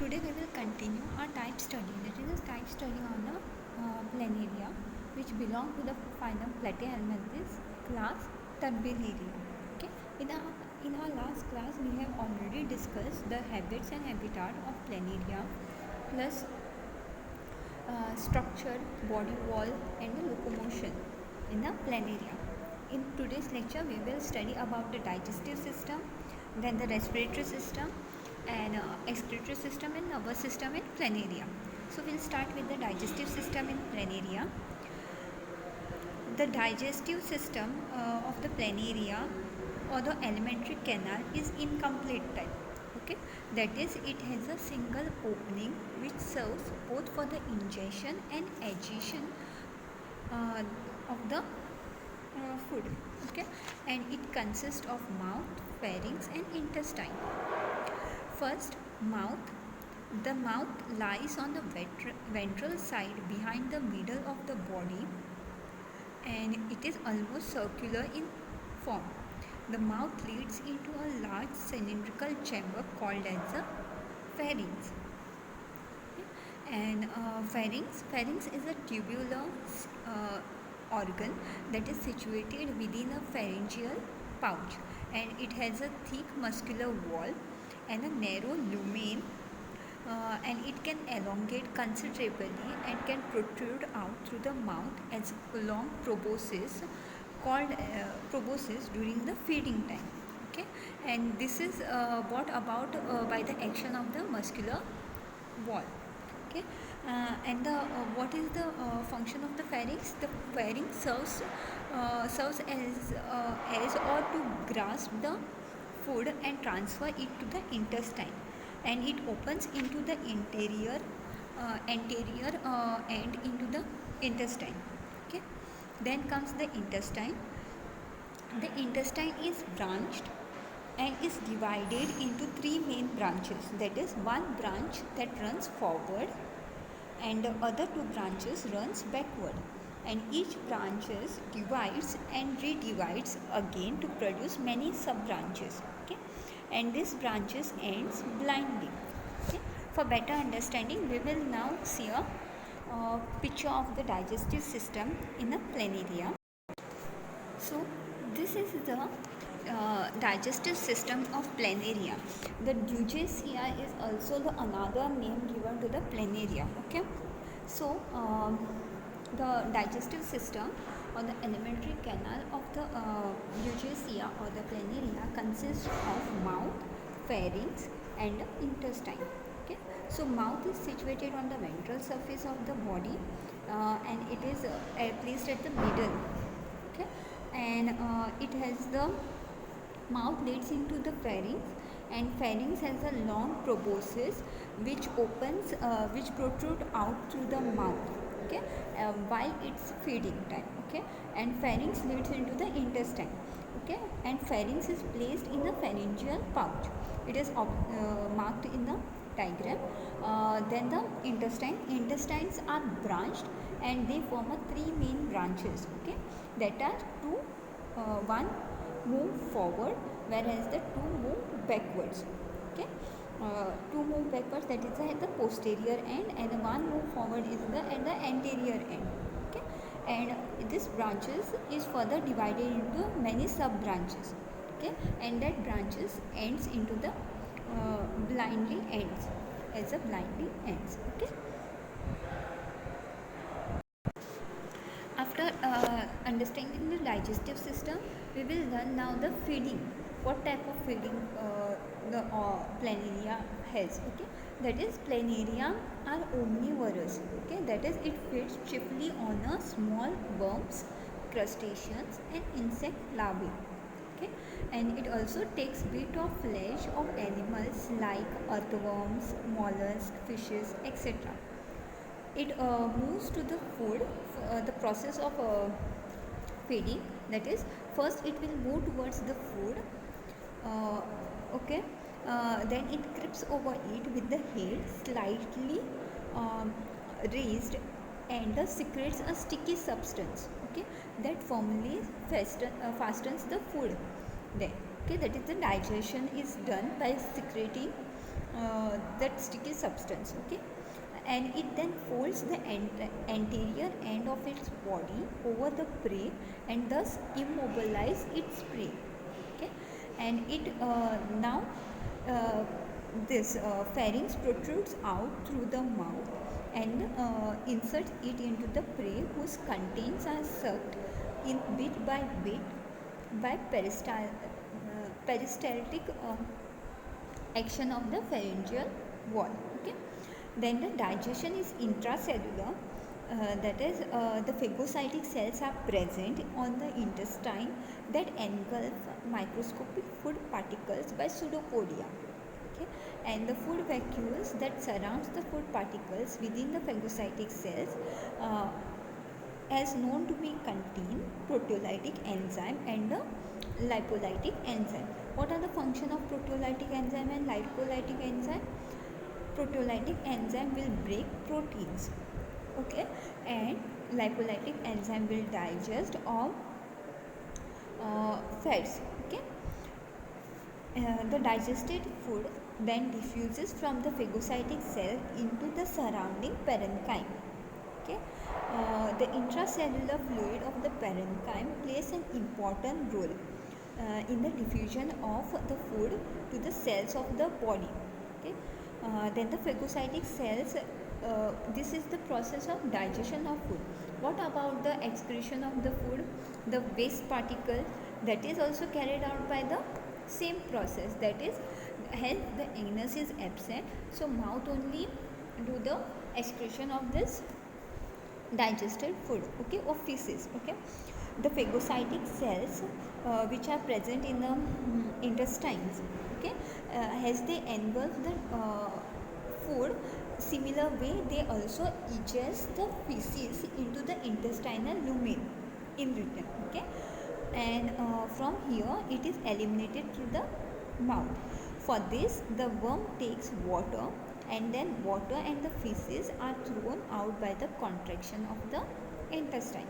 Today we will continue our type study. That is a type study on the Planaria, which belong to the phylum Platyhelminthes class Turbinaria. Okay. In our last class we have already discussed the habits and habitat of Planaria, plus structure, body wall, and the locomotion in the Planaria. In today's lecture we will study about the digestive system, then the respiratory system, and excretory system and nervous system in Planaria. So we'll start with the digestive system in Planaria. The digestive system of the Planaria or the alimentary canal is incomplete type. Okay, that is, it has a single opening which serves both for the ingestion and egestion of the food. Okay, and it consists of mouth, pharynx, and intestine. First, mouth. The mouth lies on the ventral side behind the middle of the body, and it is almost circular in form. The mouth leads into a large cylindrical chamber called as the pharynx. And pharynx is a tubular organ that is situated within a pharyngeal pouch, and it has a thick muscular wall and a narrow lumen, and it can elongate considerably and can protrude out through the mouth as long proboscis called proboscis during the feeding time. Okay, and this is brought about by the action of the muscular wall. Okay, and what is the function of the pharynx? The pharynx serves as or to grasp the food and transfer it to the intestine, and it opens into the anterior end into the intestine. Okay, then comes the intestine. The intestine is branched and is divided into three main branches. That is, one branch that runs forward and the other two branches runs backward, and each branches divides and redivides again to produce many sub branches. Okay, and this branches ends blindly. Okay, for better understanding we will now see a picture of the digestive system in a Planaria. So this is the digestive system of Planaria. The Digestia is also the another name given to the Planaria. Okay, so the digestive system or the alimentary canal of the Digestia or the Planaria consists of mouth, pharynx, and intestine. Okay, so mouth is situated on the ventral surface of the body, and it is placed at the middle. Okay, and it has the mouth leads into the pharynx, and pharynx has a long proboscis which protrude out through the mouth. Okay, while it's feeding time. Okay, and pharynx leads into the intestine. Okay, and pharynx is placed in the pharyngeal pouch. It is marked in the diagram. Then the intestines are branched and they form a three main branches. Okay, that are two, one move forward, whereas the two move backwards. Okay, two move backwards, that is at the posterior end, and one move forward is at the anterior end. Okay, and this branches is further divided into many sub branches. Okay, and that branches ends into the blindly ends as a blindly ends. Okay, after understanding the digestive system, we will learn now the feeding. What type of feeding the Planaria has. Okay, that is, Planaria are omnivorous. Okay, that is, it feeds chiefly on a small worms, crustaceans, and insect larvae. Okay, and it also takes bit of flesh of animals like earthworms, mollusks, fishes, etc. It moves to the food, the process of feeding. That is, first it will move towards the food. Okay, then it creeps over it with the head slightly raised, and secretes a sticky substance. Okay, that firmly fastens the food there. Okay, that is, the digestion is done by secreting that sticky substance, okay, and it then folds the anterior end of its body over the prey and thus immobilize its prey, okay, and it now uh, this pharynx protrudes out through the mouth and inserts it into the prey whose contents are sucked in bit by bit by peristaltic action of the pharyngeal wall, okay. Then the digestion is intracellular, that is the phagocytic cells are present on the intestine that engulf microscopic food particles by pseudopodia, okay, and the food vacuoles that surrounds the food particles within the phagocytic cells as known to be contain proteolytic enzyme and a lipolytic enzyme. What are the function of proteolytic enzyme and lipolytic enzyme? Proteolytic enzyme will break proteins, okay, and lipolytic enzyme will digest all fats, okay. The digested food then diffuses from the phagocytic cell into the surrounding parenchyma, okay. The intracellular fluid of the parenchyma plays an important role in the diffusion of the food to the cells of the body, okay. Then the phagocytic cells, this is the process of digestion of food. What about the excretion of the food? The waste particle, that is also carried out by the same process, that is, hence the anus is absent, so mouth only do the excretion of this digested food, okay, or feces, okay. The phagocytic cells which are present in the intestines, okay, as they engulf the food, similar way they also ingest the feces into the intestinal lumen in return, okay, and from here it is eliminated through the mouth. For this the worm takes water and then water and the feces are thrown out by the contraction of the intestine,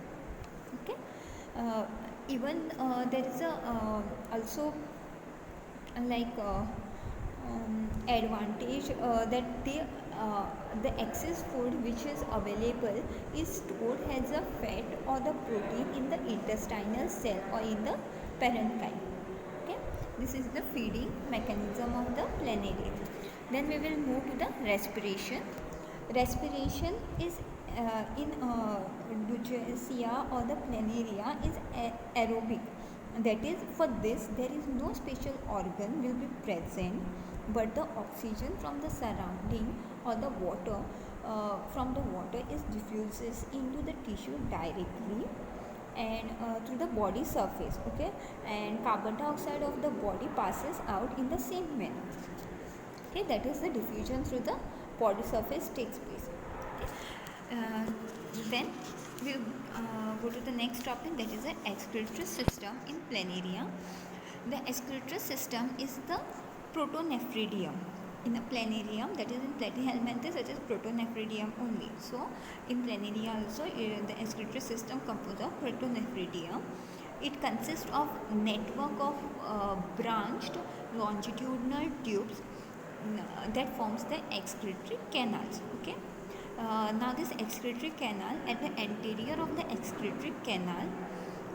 okay. Even there is a also like advantage that the excess food which is available is stored as a fat or the protein in the intestinal cell or in the parenchyma, okay. This is the feeding mechanism of the planaria. Then we will move to the respiration. Respiration is in Digestive or the Planaria is aerobic. That is, for this there is no special organ will be present, but the oxygen from the surrounding or the water from the water is diffuses into the tissue directly and through the body surface, okay, and carbon dioxide of the body passes out in the same manner, okay. That is the diffusion through the body surface takes place, okay. Then we'll go to the next topic, that is the excretory system in planaria. The excretory system is the protonephridium. In a planarium, that is in platyhelminthes, it is protonephridium only. So in planaria also the excretory system composed of protonephridium. It consists of network of branched longitudinal tubes that forms the excretory canals, okay. Now this excretory canal, at the anterior of the excretory canal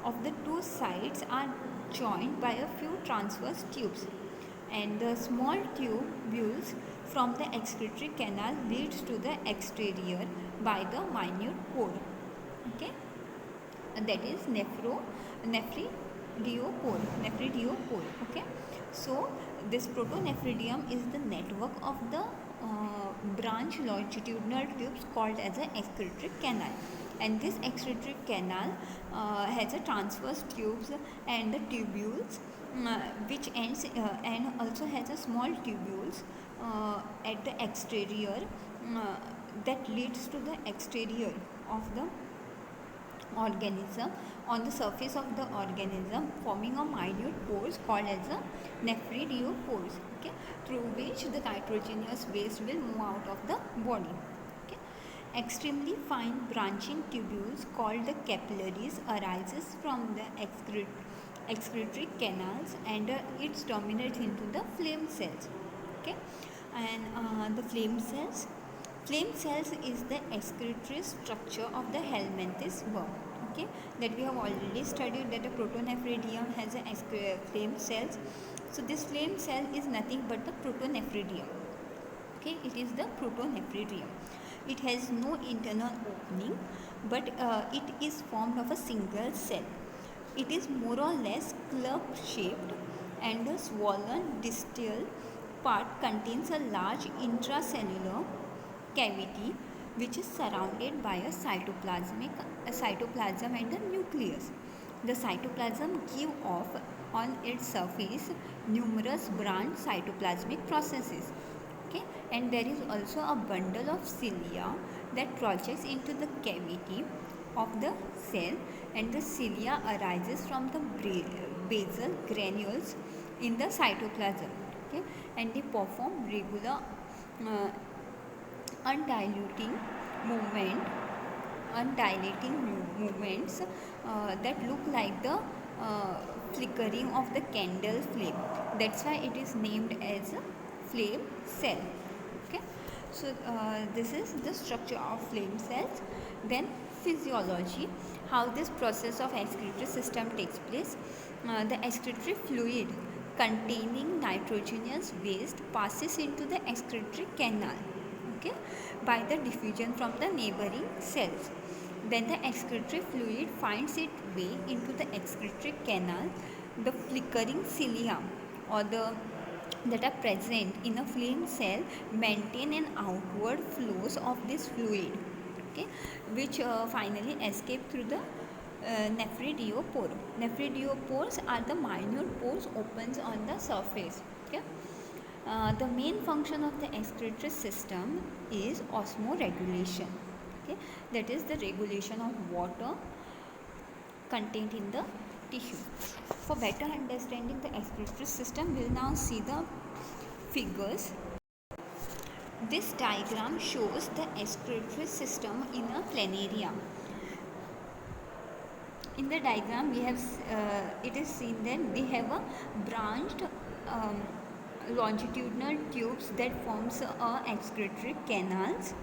of the two sides are joined by a few transverse tubes, and the small tubules from the excretory canal leads to the exterior by the minute pore, okay, and that is nephridiopore, okay. So this protonephridium is the network of the branch longitudinal tubes called as an excretory canal, and this excretory canal has a transverse tubes and the tubules which ends and also has a small tubules at the exterior that leads to the exterior of the organism on the surface of the organism, forming a minute pores called as a nephridiopores, okay, through which the nitrogenous waste will move out of the body, okay. Extremely fine branching tubules called the capillaries arises from the excretory canals and it terminates into the phlegm cells, okay. And the flame cells is the excretory structure of the helminthes worm. Okay, that we have already studied that the protonephridium has a flame cells. So this flame cell is nothing but the protonephridium. Okay, it is the protonephridium. It has no internal opening, but it is formed of a single cell. It is more or less club shaped, and the swollen distal part contains a large intracellular cavity which is surrounded by a cytoplasm and the nucleus. The cytoplasm give off on its surface numerous branch cytoplasmic processes. Okay, and there is also a bundle of cilia that projects into the cavity of the cell, and the cilia arises from the basal granules in the cytoplasm. Okay, and they perform regular uh, undilating movement undilating movements that look like the flickering of the candle flame. That's why it is named as a flame cell. Okay, so this is the structure of flame cells. Then physiology, how this process of excretory system takes place. The excretory fluid containing nitrogenous waste passes into the excretory canal, okay, by the diffusion from the neighboring cells. Then the excretory fluid finds its way into the excretory canal. The flickering cilia or the that are present in a flame cell maintain an outward flows of this fluid, okay, which finally escape through the nephridiopore. Nephridiopores are the minute pores opens on the surface. Okay. The main function of the excretory system is osmoregulation. Okay, that is the regulation of water contained in the tissue. For better understanding the excretory system, we'll now see the figures. This diagram shows the excretory system in a planaria. In the diagram, we have it is seen that we have a branched longitudinal tubes that forms excretory canals,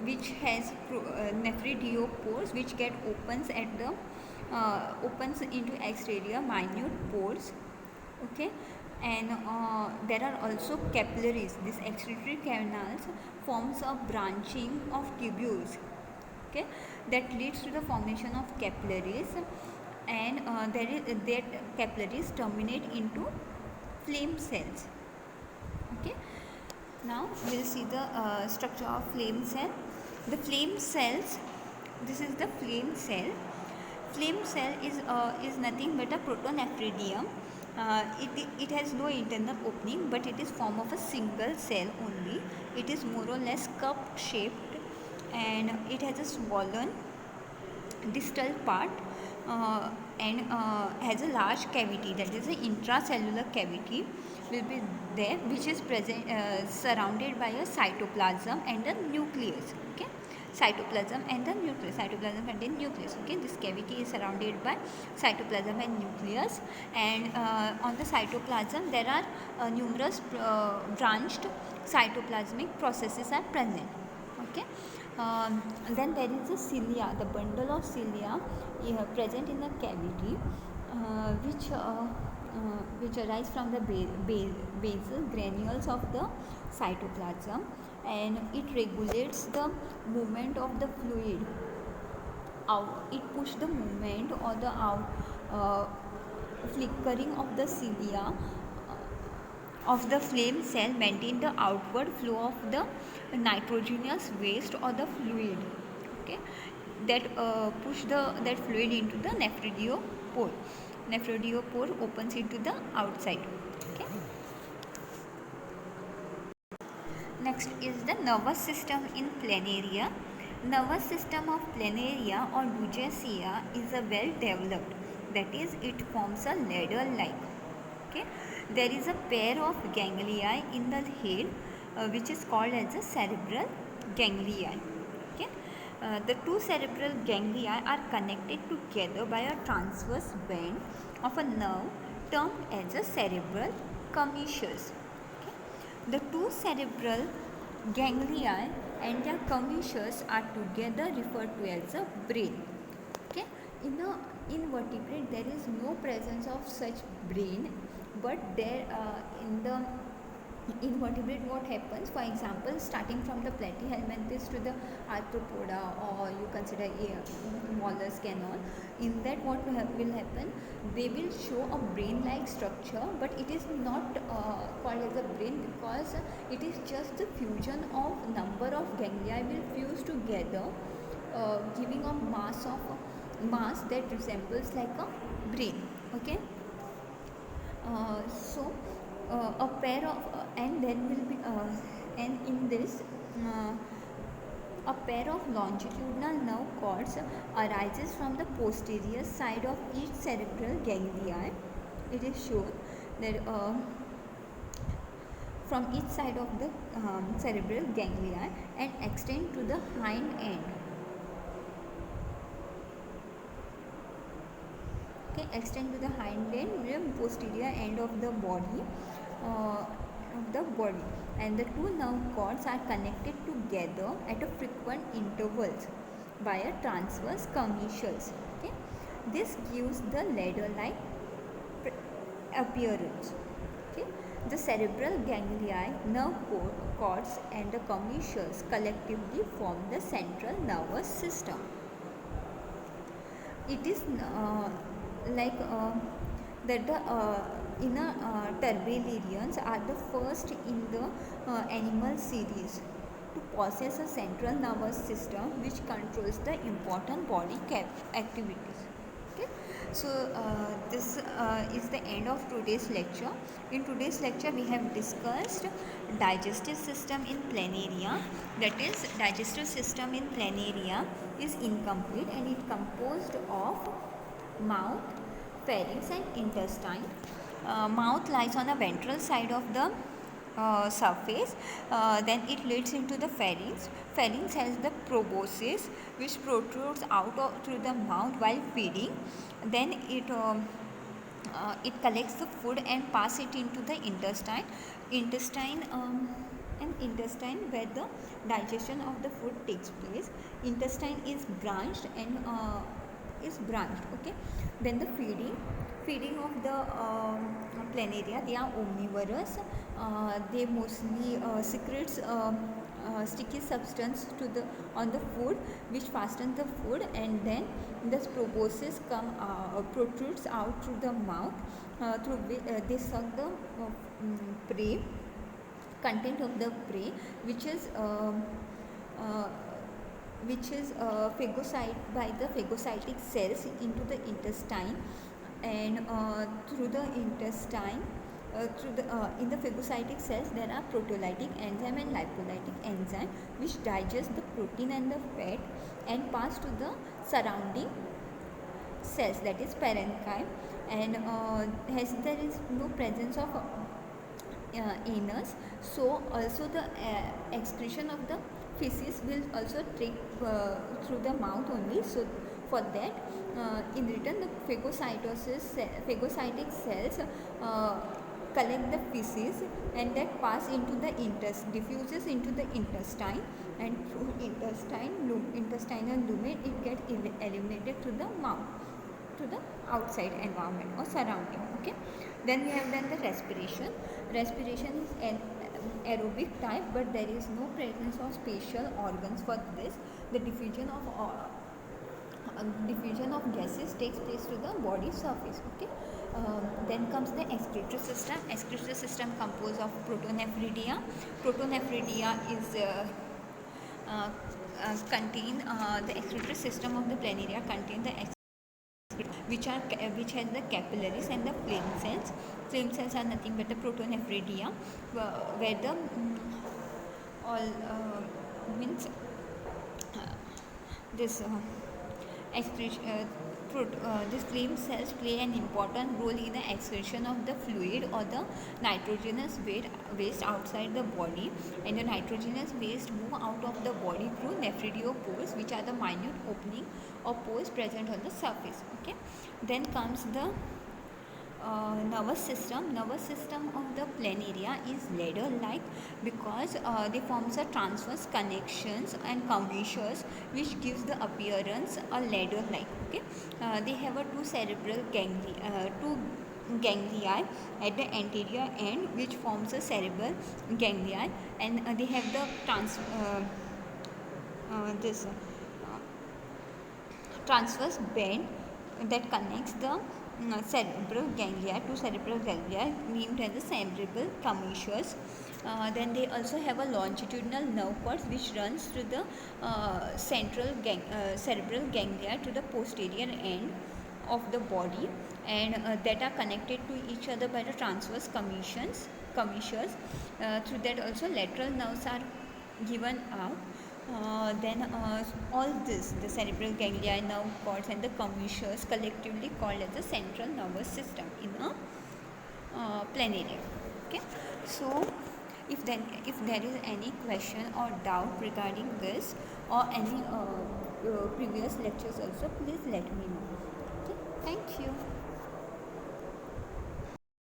which has nephridiopores which get opens into exterior minute pores. Okay, and there are also capillaries. These excretory canals forms a branching of tubules, okay, that leads to the formation of capillaries, and that capillaries terminate into flame cells. Okay, now we'll see the structure of flame cell. The flame cells, this is the flame cell. Flame cell is nothing but a protonephridium. It has no internal opening, but it is form of a single cell only. It is more or less cup shaped, and it has a swollen distal part, and has a large cavity, that is an intracellular cavity will be there, which is present surrounded by a cytoplasm and a nucleus. Okay, cytoplasm and the nucleus. Cytoplasm contains nucleus. Okay, this cavity is surrounded by cytoplasm and nucleus, and on the cytoplasm there are numerous branched cytoplasmic processes are present. Okay, then there is a cilia, the bundle of cilia present in the cavity, which arise from the basal granules of the cytoplasm, and it regulates the movement of the fluid out. It pushes the movement or the flickering of the cilia of the flame cell, maintain the outward flow of the nitrogenous waste or the fluid, okay, that push that fluid into the nephridiopore. Nephridiopore opens into the outside. Okay, next is the nervous system in planaria. Nervous system of planaria or Digestive is a well developed, that is, it forms a ladder like. Okay, there is a pair of ganglia in the head, which is called as the cerebral ganglia. Okay, the two cerebral ganglia are connected together by a transverse band of a nerve termed as a cerebral commissures. Okay, The two cerebral ganglia and their commissures are together referred to as a brain. Okay, in a invertebrate there is no presence of such brain, but there in the invertebrate what happens, for example, starting from the platyhelminthes to the arthropoda, or you consider mollusk and all, in that what will happen, they will show a brain like structure, but it is not called as a brain, because it is just the fusion of number of ganglia will fuse together, giving a mass that resembles like a brain. Okay, so a pair of and then will be and in this uh, a pair of longitudinal nerve cords arises from the posterior side of each cerebral ganglia. It is shown that from each side of the cerebral ganglia and extend to the hind end. Okay, extend to the hind end, posterior end of the body, uh, and the two nerve cords are connected together at a frequent intervals by a transverse commissures. Okay, this gives the ladder-like appearance. Okay, the cerebral ganglia, nerve cords, and the commissures collectively form the central nervous system. It is like that the inner turbellarians are the first in the animal series to possess a central nervous system which controls the important body activities. Okay, so this is the end of today's lecture. In today's lecture we have discussed digestive system in Planaria. That is, digestive system in Planaria is incomplete and it composed of mouth, pharynx and intestine. Mouth lies on the ventral side of the surface, then it leads into the pharynx. Pharynx has the proboscis which protrudes through the mouth while feeding. Then it collects the food and pass it into the intestine. Intestine where the digestion of the food takes place. Intestine is branched and okay. Then the feeding of the Planaria, they are omnivorous. They mostly secretes sticky substance on the food, which fastens the food, and then the proboscis protrudes out through the mouth, through which they suck the prey, content of the prey, which is phagocyted by the phagocytic cells into the intestine, and through the intestine, in the phagocytic cells there are proteolytic enzyme and lipolytic enzyme which digest the protein and the fat and pass to the surrounding cells, that is parenchyma, and as there is no presence of anus, so also the excretion of the feces will also take through the mouth only. So for that, in return, the phagocytic cells collect the feces and that pass into the diffuses into the intestine, and through intestinal lumen it gets eliminated to the mouth, to the outside environment or surrounding. Okay, then we have done the respiration. Respiration is an aerobic type, but there is no presence of spatial organs for this. The diffusion of gases takes place to the body surface. Okay, then comes the excretory system. Excretory system composed of protonephridia. Protonephridia is contain the excretory system of the Planaria contain the which has the capillaries and the flame cells. Flame cells are nothing but the protonephridia, where the all means this excretion. These flame cells play an important role in the excretion of the fluid or the nitrogenous waste outside the body, and the nitrogenous waste move out of the body through nephridiopores, which are the minute opening or pores present on the surface. Okay, then comes the nervous system of the planaria is ladder like because they forms a transverse connections and commissures which gives the appearance a ladder like. Okay, they have a two ganglia at the anterior end which forms a cerebral ganglia, and they have the this transverse band that connects the cerebral ganglia to cerebral ganglia named as the cerebral commissures. Then they also have a longitudinal nerve cords which runs through the cerebral ganglia to the posterior end of the body, and that are connected to each other by the transverse commissures. Through that also lateral nerves are given out. Then all this, the cerebral ganglia, nerve cords and the commissures collectively called as the central nervous system in a planaria. Okay, so if there is any question or doubt regarding this or any previous lectures also, please let me know. Okay, thank you.